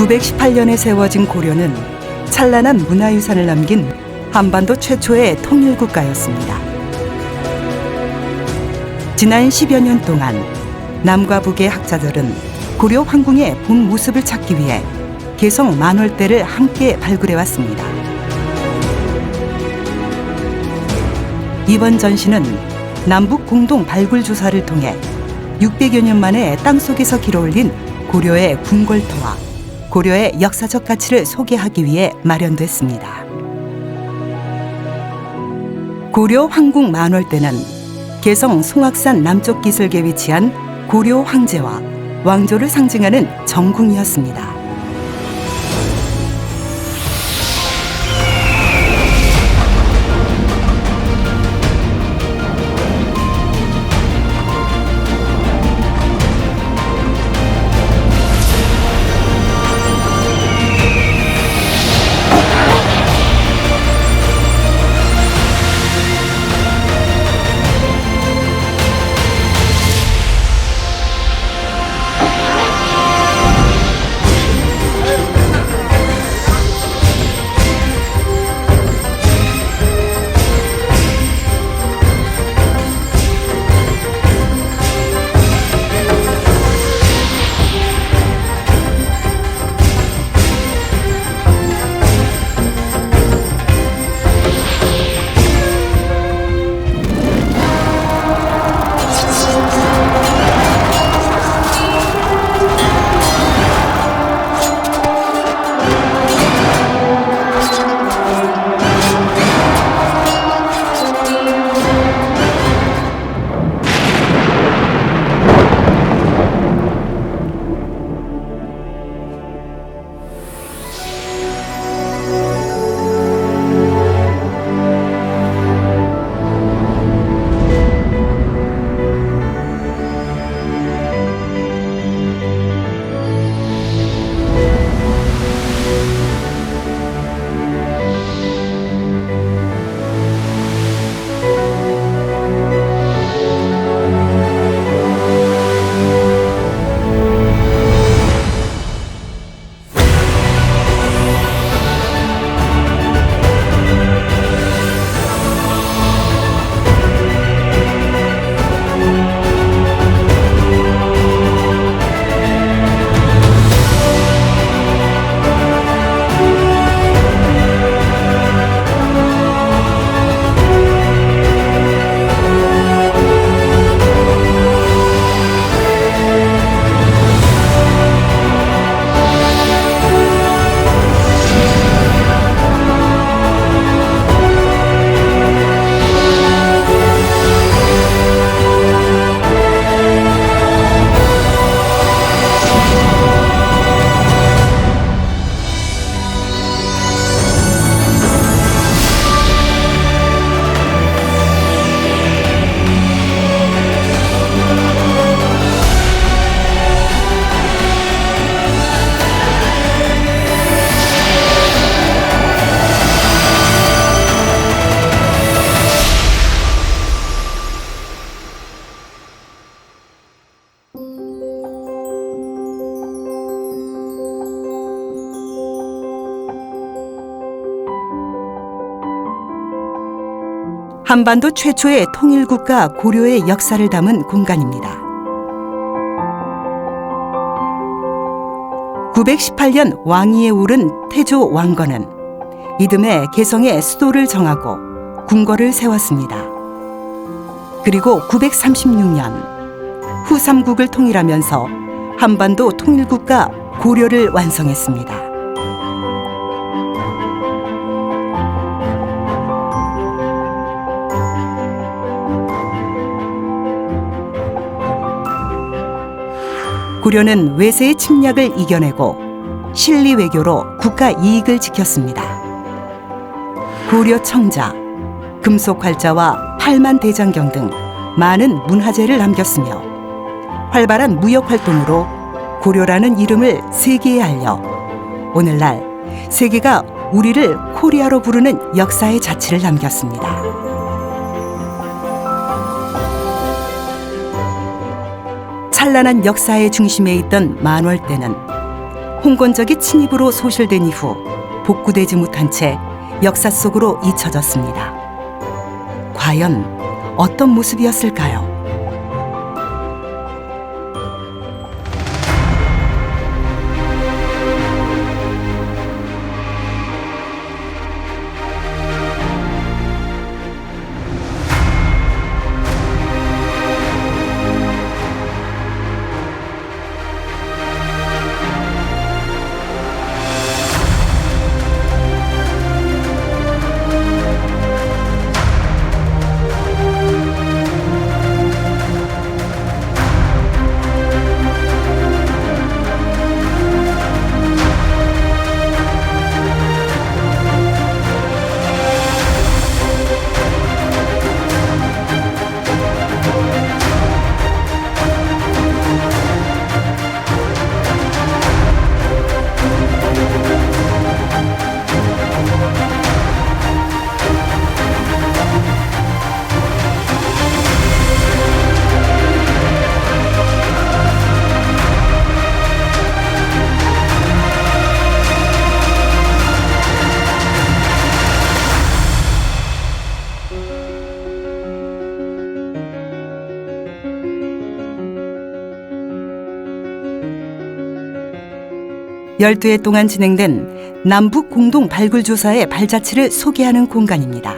918년에 세워진 고려는 찬란한 문화유산을 남긴 한반도 최초의 통일국가였습니다. 지난 10여 년 동안 남과 북의 학자들은 고려 황궁의 본 모습을 찾기 위해 개성 만월대를 함께 발굴해왔습니다. 이번 전시는 남북 공동 발굴 조사를 통해 600여 년 만에 땅속에서 길어올린 고려의 궁궐터와 고려의 역사적 가치를 소개하기 위해 마련됐습니다. 고려 황궁 만월대는 개성 송악산 남쪽 기슭에 위치한 고려 황제와 왕조를 상징하는 정궁이었습니다. 한반도 최초의 통일국가 고려의 역사를 담은 공간입니다. 918년 왕위에 오른 태조 왕건은 이듬해 개성의 수도를 정하고 궁궐을 세웠습니다. 그리고 936년 후삼국을 통일하면서 한반도 통일국가 고려를 완성했습니다. 고려는 외세의 침략을 이겨내고 실리 외교로 국가 이익을 지켰습니다. 고려 청자, 금속 활자와 팔만 대장경 등 많은 문화재를 남겼으며 활발한 무역 활동으로 고려라는 이름을 세계에 알려 오늘날 세계가 우리를 코리아로 부르는 역사의 자취를 남겼습니다. 찬란한 역사의 중심에 있던 만월대는 홍건적의 침입으로 소실된 이후 복구되지 못한 채 역사 속으로 잊혀졌습니다. 과연 어떤 모습이었을까요? 열두 해 동안 진행된 남북 공동 발굴 조사의 발자취를 소개하는 공간입니다.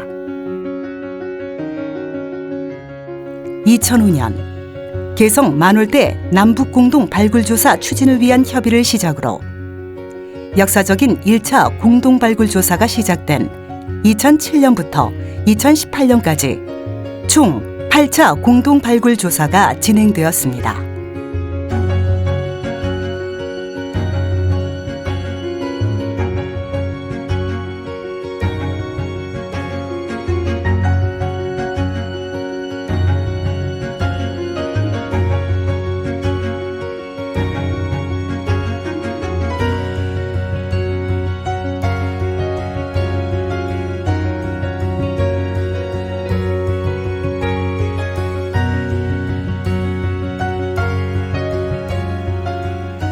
2005년 개성 만월대 남북 공동 발굴 조사 추진을 위한 협의를 시작으로 역사적인 1차 공동 발굴 조사가 시작된 2007년부터 2018년까지 총 8차 공동 발굴 조사가 진행되었습니다.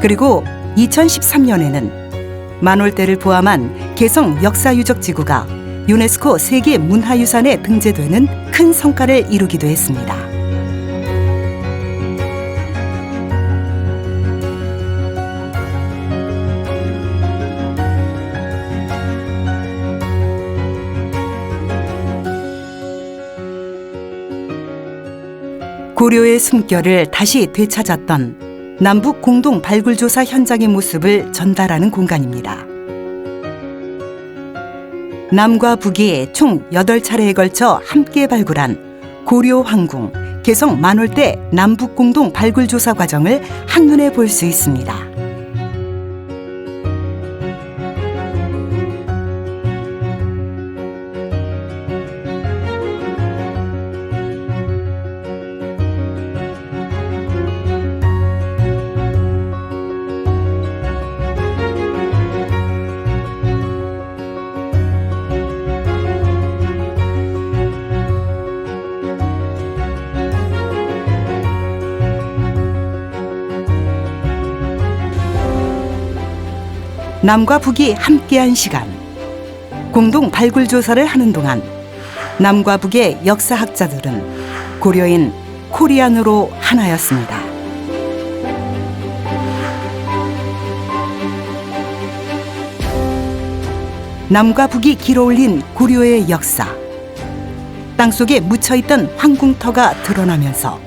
그리고 2013년에는 만월대를 포함한 개성 역사유적지구가 유네스코 세계문화유산에 등재되는 큰 성과를 이루기도 했습니다. 고려의 숨결을 다시 되찾았던 남북 공동 발굴조사 현장의 모습을 전달하는 공간입니다. 남과 북이 총 8차례에 걸쳐 함께 발굴한 고려 황궁, 개성 만월대 남북 공동 발굴조사 과정을 한눈에 볼 수 있습니다. 남과 북이 함께한 시간, 공동 발굴 조사를 하는 동안 남과 북의 역사학자들은 고려인 코리안으로 하나였습니다. 남과 북이 길어올린 고려의 역사, 땅속에 묻혀있던 황궁터가 드러나면서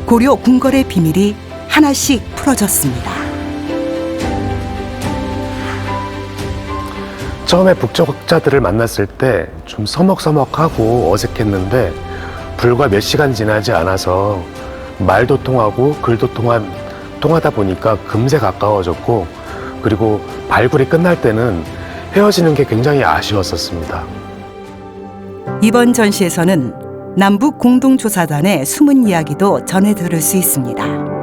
고려 궁궐의 비밀이 하나씩 풀어졌습니다. 처음에 북적자들을 만났을 때 좀 서먹서먹하고 어색했는데 불과 몇 시간 지나지 않아서 말도 통하고 글도 통하다 보니까 금세 가까워졌고, 그리고 발굴이 끝날 때는 헤어지는 게 굉장히 아쉬웠었습니다. 이번 전시에서는 남북 공동조사단의 숨은 이야기도 전해 들을 수 있습니다.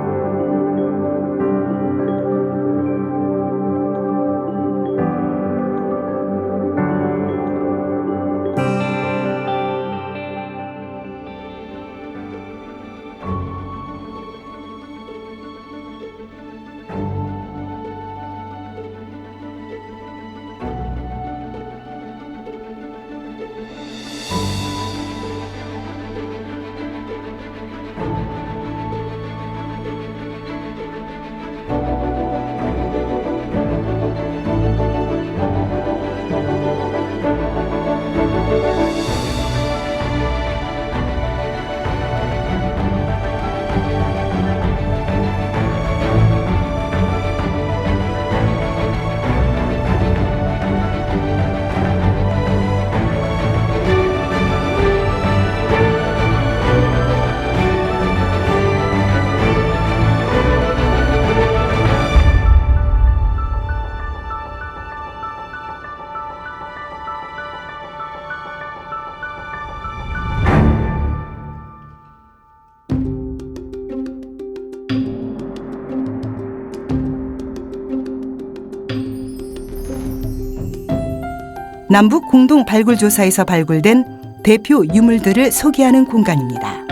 남북 공동 발굴 조사에서 발굴된 대표 유물들을 소개하는 공간입니다.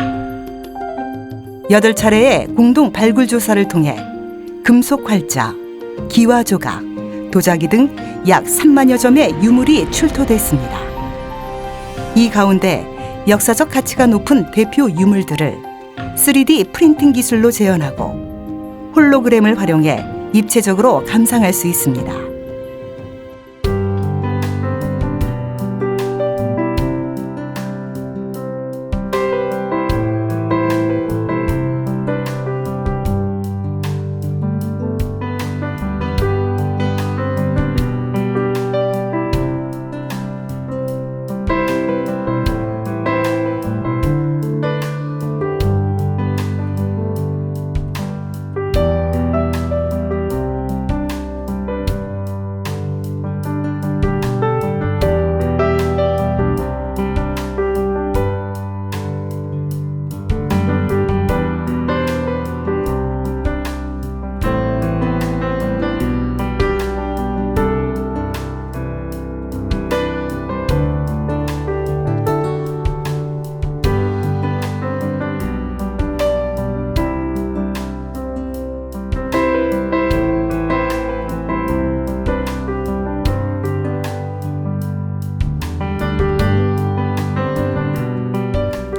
8차례의 공동 발굴 조사를 통해 금속 활자, 기와 조각, 도자기 등 약 3만여 점의 유물이 출토됐습니다. 이 가운데 역사적 가치가 높은 대표 유물들을 3D 프린팅 기술로 재현하고 홀로그램을 활용해 입체적으로 감상할 수 있습니다.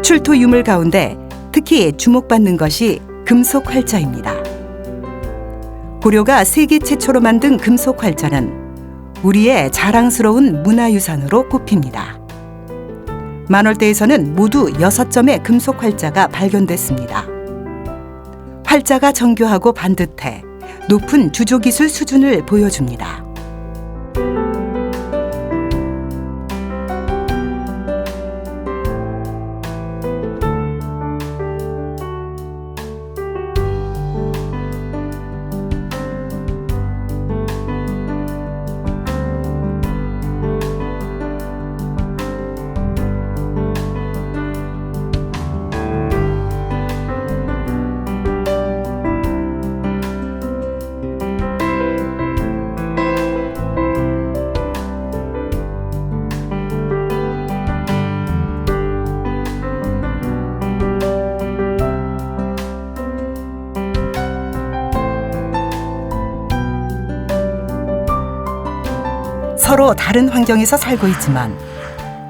출토 유물 가운데 특히 주목받는 것이 금속 활자입니다. 고려가 세계 최초로 만든 금속 활자는 우리의 자랑스러운 문화유산으로 꼽힙니다. 만월대에서는 모두 6점의 금속 활자가 발견됐습니다. 활자가 정교하고 반듯해 높은 주조기술 수준을 보여줍니다. 서로 다른 환경에서 살고 있지만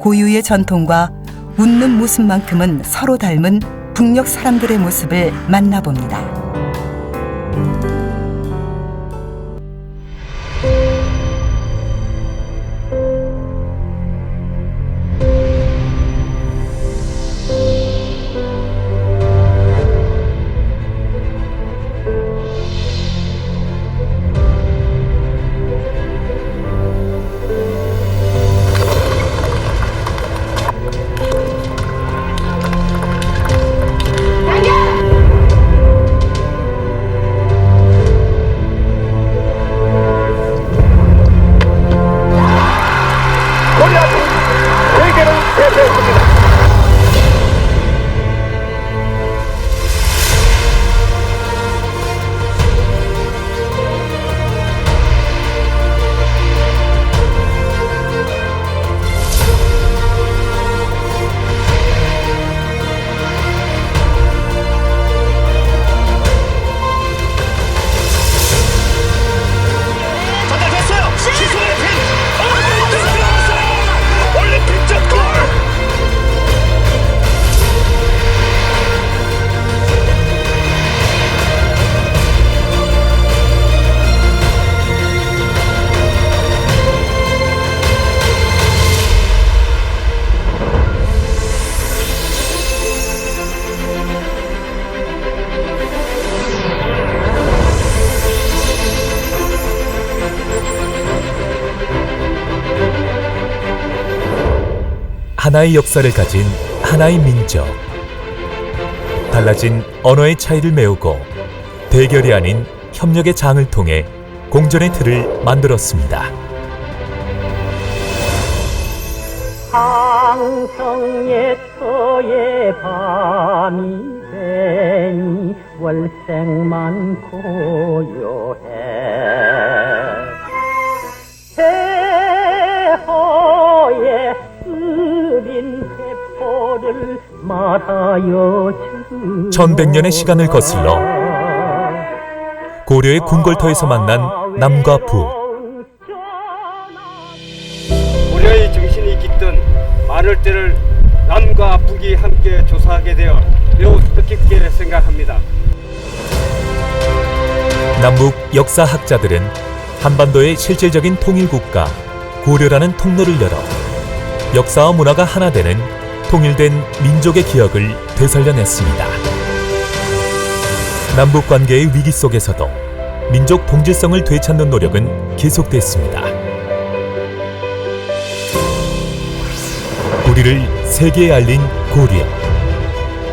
고유의 전통과 웃는 모습만큼은 서로 닮은 북녘 사람들의 모습을 만나봅니다. 하나의 역사를 가진 하나의 민족. 달라진 언어의 차이를 메우고 대결이 아닌 협력의 장을 통해 공존의 틀을 만들었습니다. 항성예터의 밤이 되니 월색만 고요해 나의 쓰린 세포를 말하여 주 1100년의 시간을 거슬러 고려의 궁궐터에서 만난 남과 부. 고려의 정신이 깃든 많을 때를 남과 북이 함께 조사하게 되어 매우 뜻깊게 생각합니다. 남북 역사학자들은 한반도의 실질적인 통일국가 고려라는 통로를 열어 역사와 문화가 하나 되는 통일된 민족의 기억을 되살려냈습니다. 남북 관계의 위기 속에서도 민족 동질성을 되찾는 노력은 계속됐습니다. 우리를 세계에 알린 고려,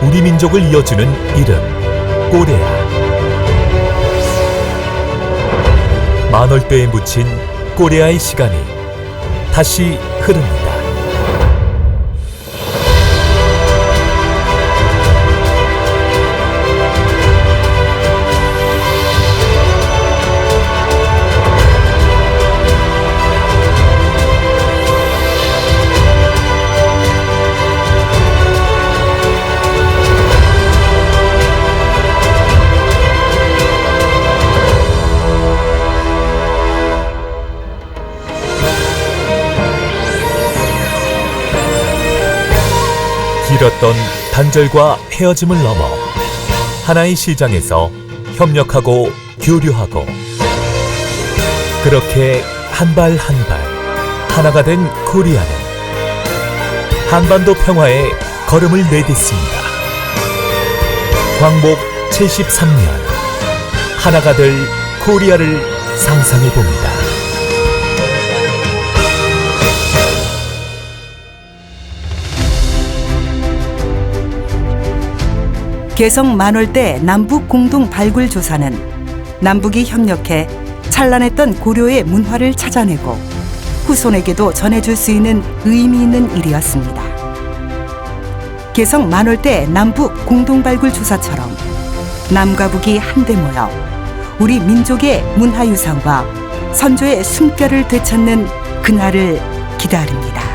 우리 민족을 이어주는 이름 고래야. 만월도에 묻힌 고래야의 시간이 다시 흐릅니다. 길었던 단절과 헤어짐을 넘어 하나의 시장에서 협력하고 교류하고 그렇게 한 발 한 발 하나가 된 코리아는 한반도 평화에 걸음을 내딛습니다. 광복 73년 하나가 될 코리아를 상상해 봅니다. 개성 만월대 남북 공동 발굴 조사는 남북이 협력해 찬란했던 고려의 문화를 찾아내고 후손에게도 전해줄 수 있는 의미 있는 일이었습니다. 개성 만월대 남북 공동 발굴 조사처럼 남과 북이 한데 모여 우리 민족의 문화유산과 선조의 숨결을 되찾는 그날을 기다립니다.